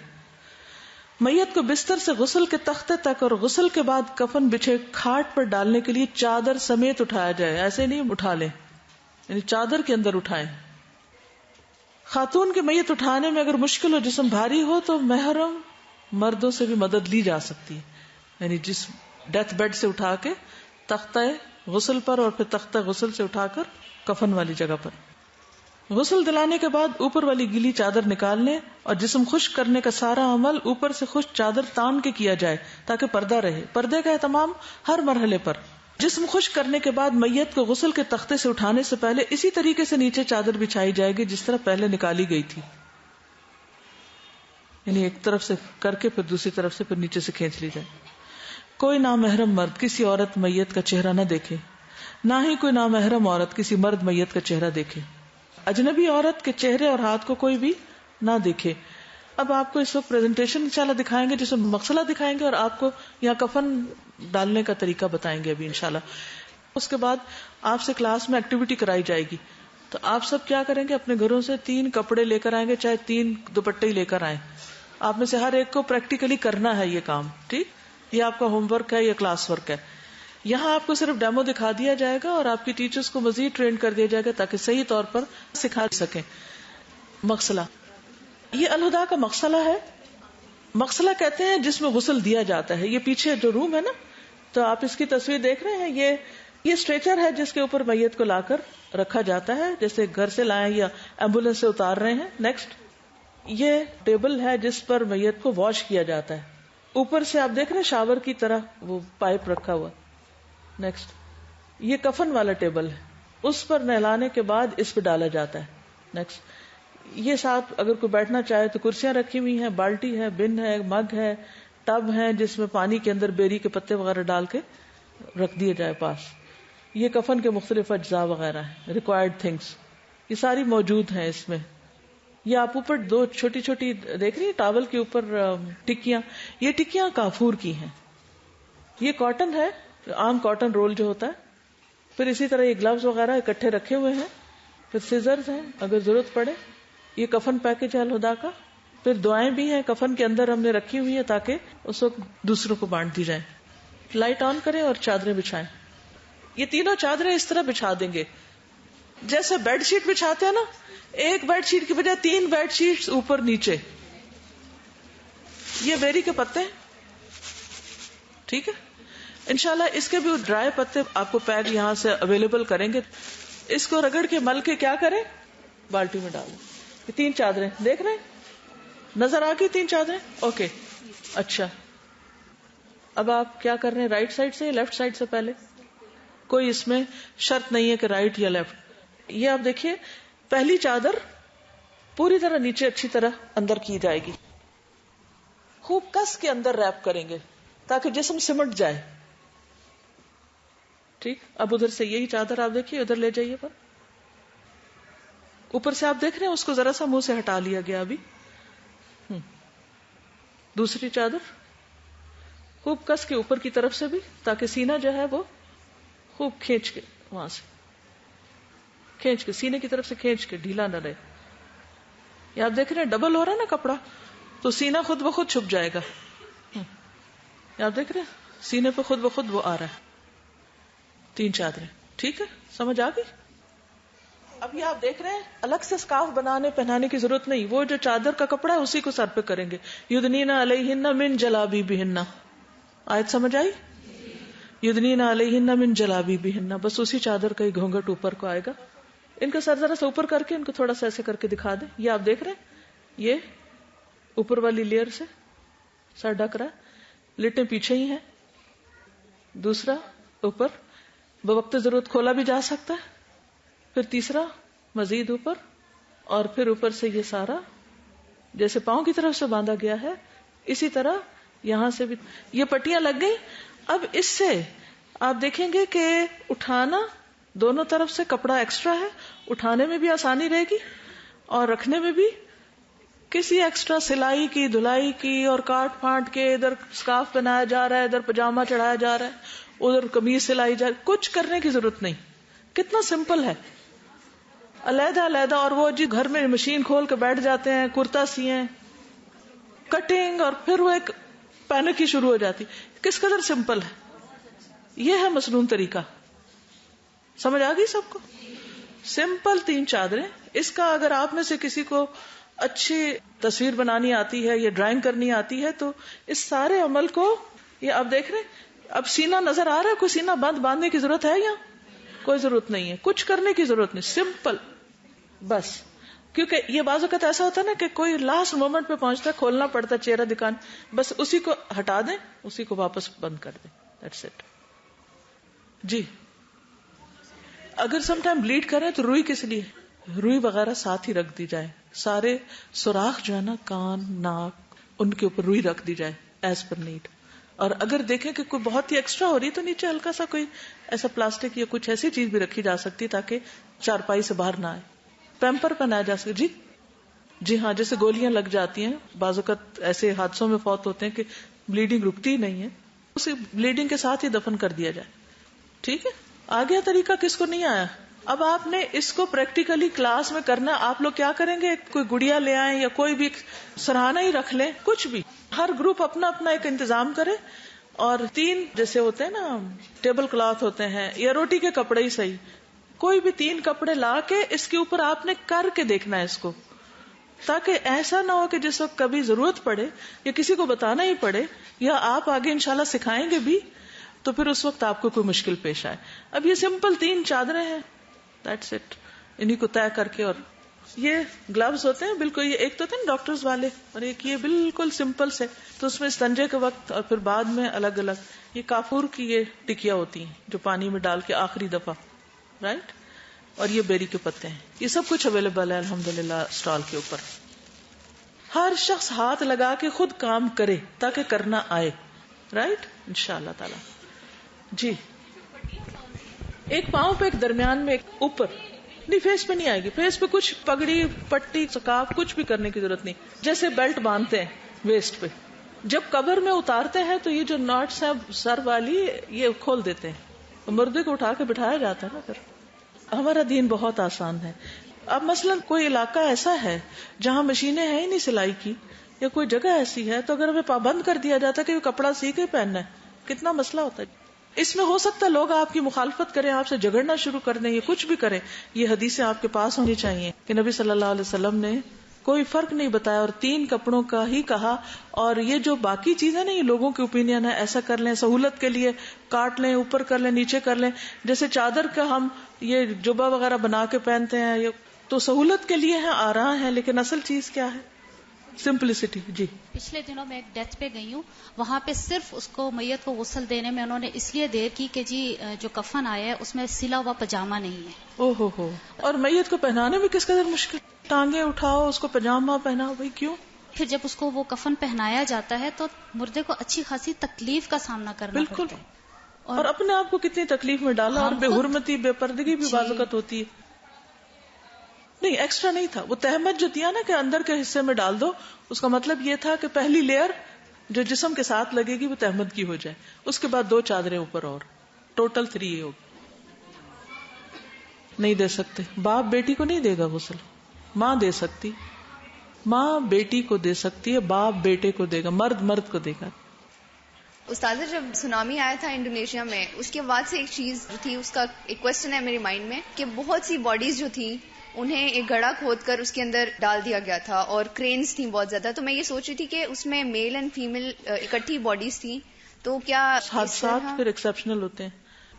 میت کو بستر سے غسل کے تختے تک اور غسل کے بعد کفن بچھے کھاٹ پر ڈالنے کے لیے چادر سمیت اٹھایا جائے. ایسے نہیں اٹھا لیں، یعنی چادر کے اندر اٹھائیں. خاتون کی میت اٹھانے میں اگر مشکل ہو، جسم بھاری ہو، تو محرم مردوں سے بھی مدد لی جا سکتی ہے. یعنی جس ڈیتھ بیڈ سے اٹھا کے تختہ غسل پر اور پھر تختہ غسل سے اٹھا کر کفن والی جگہ پر. غسل دلانے کے بعد اوپر والی گیلی چادر نکالنے اور جسم خشک کرنے کا سارا عمل اوپر سے خشک چادر تان کے کیا جائے تاکہ پردہ رہے. پردے کا اہتمام ہر مرحلے پر. جسم خشک کرنے کے بعد میت کو غسل کے تختے سے اٹھانے سے پہلے اسی طریقے سے نیچے چادر بچھائی جائے گی جس طرح پہلے نکالی گئی تھی. یعنی ایک طرف سے کر کے پھر دوسری طرف سے پھر نیچے سے کھینچ لی جائے. کوئی نامحرم مرد کسی عورت میت کا چہرہ نہ دیکھے، نہ ہی کوئی نامحرم عورت کسی مرد میت کا چہرہ دیکھے. اجنبی عورت کے چہرے اور ہاتھ کو کوئی بھی نہ دیکھے. اب آپ کو اس وقت پریزنٹیشن انشاءاللہ دکھائیں گے جس میں مقصلہ دکھائیں گے اور آپ کو یہاں کفن ڈالنے کا طریقہ بتائیں گے ابھی انشاءاللہ. اس کے بعد آپ سے کلاس میں ایکٹیویٹی کرائی جائے گی. تو آپ سب کیا کریں گے، اپنے گھروں سے 3 کپڑے لے کر آئیں گے، چاہے 3 دوپٹے ہی لے کر آئیں. آپ میں سے ہر ایک کو پریکٹیکلی کرنا ہے یہ کام. ٹھیک، یہ آپ کا ہوم ورک ہے، یہ کلاس ورک ہے. یہاں آپ کو صرف ڈیمو دکھا دیا جائے گا اور آپ کی ٹیچرز کو مزید ٹرین کر دیا جائے گا تاکہ صحیح طور پر سکھا سکیں. مغسلہ، یہ الہدا کا مغسلہ ہے. مغسلہ کہتے ہیں جس میں غسل دیا جاتا ہے. یہ پیچھے جو روم ہے نا، تو آپ اس کی تصویر دیکھ رہے ہیں، یہ اسٹریچر ہے جس کے اوپر میت کو لا کر رکھا جاتا ہے، جیسے گھر سے لائیں یا ایمبولینس سے اتار رہے ہیں. نیکسٹ، یہ ٹیبل ہے جس پر میت کو واش کیا جاتا ہے. اوپر سے آپ دیکھ رہے ہیں شاور کی طرح وہ پائپ رکھا ہوا. نیکسٹ، یہ کفن والا ٹیبل ہے، اس پر نہلانے کے بعد اس پہ ڈالا جاتا ہے. نیکسٹ، یہ ساتھ اگر کوئی بیٹھنا چاہے تو کرسیاں رکھی ہوئی ہیں، بالٹی ہے، بن ہے، مگ ہے، ٹب ہے جس میں پانی کے اندر بیری کے پتے وغیرہ ڈال کے رکھ دیے جائے پاس. یہ کفن کے مختلف اجزاء وغیرہ ہیں، ریکوائرڈ تھنگس، یہ ساری موجود ہیں اس میں. یہ آپ اوپر 2 چھوٹی چھوٹی دیکھ رہی ہیں ٹاول کے اوپر ٹکیاں، یہ ٹکیاں کافور کی ہیں. یہ کاٹن ہے، عام کاٹن رول جو ہوتا ہے. پھر اسی طرح یہ گلوز وغیرہ اکٹھے رکھے ہوئے ہیں. پھر سیزرز ہیں اگر ضرورت پڑے. یہ کفن پیکج ہے الہدا کا. پھر دعائیں بھی ہیں کفن کے اندر ہم نے رکھی ہوئی ہیں تاکہ اس وقت دوسروں کو بانٹ دی جائیں. لائٹ آن کریں اور چادریں بچھائیں. یہ تینوں چادریں اس طرح بچھا دیں گے جیسے بیڈ شیٹ بچھاتے ہیں نا، ایک بیڈ شیٹ کی بجائے 3 بیڈ شیٹس اوپر نیچے. یہ بیری کے پتے ہیں. ٹھیک ہے، انشاءاللہ اس کے بھی ڈرائی پتے آپ کو پیک یہاں سے اویلیبل کریں گے. اس کو رگڑ کے مل کے کیا کریں، بالٹی میں ڈالیں. یہ 3 چادریں دیکھ رہے ہیں، نظر آ گئی 3 چادریں. اوکے، اچھا اب آپ کیا کر رہے ہیں، رائٹ سائڈ سے یا لیفٹ سائڈ سے؟ پہلے کوئی اس میں شرط نہیں ہے کہ رائٹ یا لیفٹ. یہ آپ دیکھیے، پہلی چادر پوری طرح نیچے اچھی طرح اندر کی جائے گی. خوب کس کے اندر ریپ کریں گے تاکہ جسم سمٹ جائے. ٹھیک، اب ادھر سے یہی چادر آپ دیکھیے، ادھر لے جائیے. پر اوپر سے آپ دیکھ رہے ہیں اس کو ذرا سا منہ سے ہٹا لیا گیا. ابھی دوسری چادر خوب کس کے اوپر کی طرف سے بھی تاکہ سینہ جو ہے وہ خوب کھینچ کے وہاں سے کھینچ کے سینے کی طرف سے کھینچ کے ڈھیلا نہ رہے. یہ آپ دیکھ رہے ہیں ڈبل ہو رہا ہے نا کپڑا، تو سینہ خود بخود چھپ جائے گا. یہ آپ دیکھ رہے ہیں سینے پہ خود بخود وہ آ رہا ہے. 3 چادریں. ٹھیک ہے، سمجھ آ گئی. اب یہ آپ دیکھ رہے ہیں الگ سے سکارف بنانے پہنانے کی ضرورت نہیں. وہ جو چادر کا کپڑا ہے اسی کو سر پہ کریں گے. یدنین علیہن من جلابیبہن. آیت سمجھ آئی؟ یدنین علیہن من جلابیبہن، بس اسی چادر کا ہی گھونگھٹ اوپر کو آئے گا. ان کا سر ذرا سا اوپر کر کے ان کو تھوڑا سا ایسے کر کے دکھا دیں. یہ آپ دیکھ رہے ہیں یہ اوپر والی لیئر سے سر ڈھک رہا ہے، لٹیں پیچھے ہی ہیں. دوسرا اوپر بوقت ضرورت کھولا بھی جا سکتا ہے. پھر تیسرا مزید اوپر، اور پھر اوپر سے یہ سارا جیسے پاؤں کی طرف سے باندھا گیا ہے اسی طرح یہاں سے بھی یہ پٹیاں لگ گئی. اب اس سے آپ دیکھیں گے کہ اٹھانا دونوں طرف سے کپڑا ایکسٹرا ہے، اٹھانے میں بھی آسانی رہے گی اور رکھنے میں بھی. کسی ایکسٹرا سلائی کی دھلائی کی اور کاٹ پھانٹ کے ادھر سکارف پہنایا جا رہا ہے، ادھر پجامہ چڑھایا جا رہا ہے، ادھر قمیض سلائی جائے, کچھ کرنے کی ضرورت نہیں. کتنا سمپل ہے, علیحدہ علیحدہ. اور وہ جی گھر میں مشین کھول کے بیٹھ جاتے ہیں, کرتا سیئیں, کٹنگ, اور پھر وہ ایک پینک ہی شروع ہو جاتی. کس قدر سمپل ہے. یہ ہے مسنون طریقہ. سمجھ آ گئی سب کو؟ سمپل 3 چادریں. اس کا اگر آپ میں سے کسی کو اچھی تصویر بنانی آتی ہے یا ڈرائنگ کرنی آتی ہے تو اس سارے عمل کو, یہ آپ دیکھ رہے ہیں اب سینہ نظر آ رہا ہے, کوئی سینہ بند باندھنے کی ضرورت ہے یا کوئی ضرورت نہیں ہے, کچھ کرنے کی ضرورت نہیں, سمپل بس. کیونکہ یہ بعض اوقات ایسا ہوتا ہے نا کہ کوئی لاسٹ مومنٹ پہ پہنچتا ہے, کھولنا پڑتا ہے چہرہ دکھان, بس اسی کو ہٹا دیں, اسی کو واپس بند کر دیں, دیٹس اٹ. جی اگر سم ٹائم بلیڈ کریں تو روئی کس لیے, روئی وغیرہ ساتھ ہی رکھ دی جائے, سارے سوراخ جو ہے نا کان ناک ان کے اوپر روئی رکھ دی جائے ایز پر نیڈ. اور اگر دیکھیں کہ کوئی بہت ہی ایکسٹرا ہو رہی ہے تو نیچے ہلکا سا کوئی ایسا پلاسٹک یا کچھ ایسی چیز بھی رکھی جا سکتی تاکہ چارپائی سے باہر نہ آئے. پیمپر پہنایا جا سکے. جی ہاں, جیسے گولیاں لگ جاتی ہیں, بعض اوقات ایسے حادثوں میں فوت ہوتے ہیں کہ بلیڈنگ رکتی ہی نہیں ہے, اسے بلیڈنگ کے ساتھ ہی دفن کر دیا جائے. ٹھیک ہے, آ گیا طریقہ, کس کو نہیں آیا؟ اب آپ نے اس کو پریکٹیکلی کلاس میں کرنا. آپ لوگ کیا کریں گے, کوئی گڑیا لے آئیں یا کوئی بھی سرہانہ ہی رکھ لیں, کچھ بھی, ہر گروپ اپنا اپنا ایک انتظام کرے. اور 3 جیسے ہوتے ہیں نا ٹیبل کلاتھ ہوتے ہیں یا روٹی کے کپڑے ہی صحیح, کوئی بھی 3 کپڑے لا کے اس کے اوپر آپ نے کر کے دیکھنا ہے اس کو, تاکہ ایسا نہ ہو کہ جس وقت کبھی ضرورت پڑے یا کسی کو بتانا ہی پڑے یا آپ آگے انشاءاللہ سکھائیں گے بھی تو پھر اس وقت آپ کو کوئی مشکل پیش آئے. اب یہ سمپل 3 چادریں ہیں, دیٹس اٹ. انہیں کو طے کر کے, اور یہ گلوز ہوتے ہیں بالکل, یہ ایک تو تھے نا ڈاکٹرز والے اور ایک یہ بالکل سمپل سے, تو اس میں استنجے کے وقت اور پھر بعد میں الگ الگ. یہ کافور کی یہ ٹکیاں ہوتی ہیں جو پانی میں ڈال کے آخری دفعہ, رائٹ. اور یہ بیری کے پتے ہیں. یہ سب کچھ اویلیبل ہے الحمدللہ اسٹال کے اوپر. ہر شخص ہاتھ لگا کے خود کام کرے تاکہ کرنا آئے, رائٹ, انشاءاللہ تعالی. جی ایک پاؤں پہ, ایک درمیان میں, ایک اوپر نہیں, فیس پہ نہیں آئے گی. فیس پہ کچھ پگڑی پٹی سکارف کچھ بھی کرنے کی ضرورت نہیں. جیسے بیلٹ باندھتے ہیں ویسٹ پہ, جب قبر میں اتارتے ہیں تو یہ جو ناٹس ہیں سر والی یہ کھول دیتے ہیں, مردے کو اٹھا کے بٹھایا جاتا ہے نا. پھر ہمارا دین بہت آسان ہے. اب مثلا کوئی علاقہ ایسا ہے جہاں مشینیں ہیں ہی نہیں سلائی کی, یا کوئی جگہ ایسی ہے, تو اگر ہمیں پابند کر دیا جاتا کہ کپڑا سی کے پہننا ہے, کتنا مسئلہ ہوتا ہے. اس میں ہو سکتا ہے لوگ آپ کی مخالفت کریں, آپ سے جھگڑنا شروع کر دیں, یہ کچھ بھی کریں. یہ حدیثیں آپ کے پاس ہونی چاہیے کہ نبی صلی اللہ علیہ وسلم نے کوئی فرق نہیں بتایا اور 3 کپڑوں کا ہی کہا. اور یہ جو باقی چیزیں نا یہ لوگوں کی اوپینین ہے, ایسا کر لیں سہولت کے لیے, کاٹ لیں, اوپر کر لیں, نیچے کر لیں. جیسے چادر کا ہم یہ جبہ وغیرہ بنا کے پہنتے ہیں, یہ تو سہولت کے لیے ہے, آرام ہے, لیکن اصل چیز کیا ہے, سمپلسٹی. جی پچھلے دنوں میں ایک ڈیتھ پہ گئی ہوں, وہاں پہ صرف اس کو میت کو غسل دینے میں انہوں نے اس لیے دیر کی کہ جی جو کفن آیا ہے اس میں سلا ہوا پجامہ نہیں ہے. او ہو. اور میت کو پہنانے میں کس قدر مشکل, ٹانگیں اٹھاؤ, اس کو پجامہ پہناؤ, بھائی کیوں. پھر جب اس کو وہ کفن پہنایا جاتا ہے تو مردے کو اچھی خاصی تکلیف کا سامنا کرنا پڑتا ہے. اور اپنے آپ کو کتنی تکلیف میں ڈالا, اور بے حرمتی بے پردگی بھی بعض اوقات ہوتی ہے. نہیں ایکسٹرا نہیں تھا, وہ تہمت جو دیا نا کہ اندر کے حصے میں ڈال دو, اس کا مطلب یہ تھا کہ پہلی لیئر جو جسم کے ساتھ لگے گی وہ تہمت کی ہو جائے, اس کے بعد 2 چادریں اوپر, اور ٹوٹل 3 ہوگی. نہیں دے سکتے, باپ بیٹی کو نہیں دے گا غسل, ماں دے سکتی, ماں بیٹی کو دے سکتی ہے, باپ بیٹے کو دے گا, مرد کو دے گا. استاذہ جب سونامی آیا تھا انڈونیشیا میں, اس کے بعد سے ایک چیز جو تھی, اس کا ایک کوشچن ہے میرے مائنڈ میں کہ بہت سی باڈیز جو تھی انہیں ایک گڑھا کھود کر اس کے اندر ڈال دیا گیا تھا, اور کرینز تھیں بہت زیادہ. تو میں یہ سوچ رہی تھی کہ اس میں میل اینڈ فیمیل اکٹھی باڈیز تھیں, تو کیا حادثات پھر ایکسیپشنل ہوتے ہیں,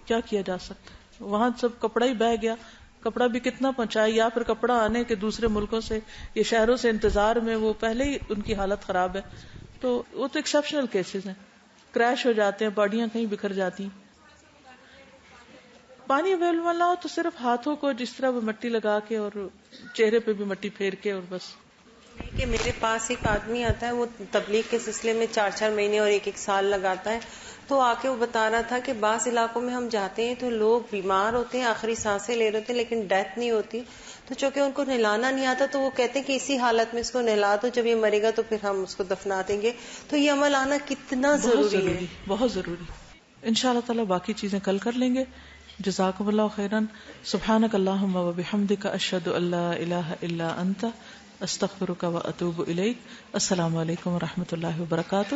کیا کیا جا سکتا ہے. وہاں سب کپڑا ہی بہہ گیا, کپڑا بھی کتنا پہنچائے, یا پھر کپڑا آنے کے دوسرے ملکوں سے یا شہروں سے انتظار میں وہ پہلے ہی ان کی حالت خراب ہے, تو وہ تو ایکسیپشنل کیسز ہیں. کریش ہو جاتے ہیں, باڈیاں کہیں بکھر جاتی. پانی اویلیبل نہ ہو تو صرف ہاتھوں کو جس طرح وہ مٹی لگا کے اور چہرے پہ بھی مٹی پھیر کے, اور بس. کہ میرے پاس ایک آدمی آتا ہے, وہ تبلیغ کے سلسلے میں 4 مہینے اور 1 سال لگاتا ہے, تو آ کے وہ بتا رہا تھا کہ بعض علاقوں میں ہم جاتے ہیں تو لوگ بیمار ہوتے ہیں, آخری سانسیں لے رہے ہوتے ہیں, لیکن ڈیتھ نہیں ہوتی. تو چونکہ ان کو نہلانا نہیں آتا تو وہ کہتے ہیں کہ اسی حالت میں اس کو نہلا دو, جب یہ مرے گا تو پھر ہم اس کو دفنا دیں گے. تو یہ عمل آنا کتنا ضروری ہے, بہت ضروری. انشاءاللہ تعالی باقی چیزیں کل کر لیں گے. جزاکم اللہ خیرن. سبحانک اللہم و بحمدک اشہد ان لا الہ الا انت استغفرک و اتوب الیک. السلام علیکم و رحمۃ اللہ وبرکاتہ.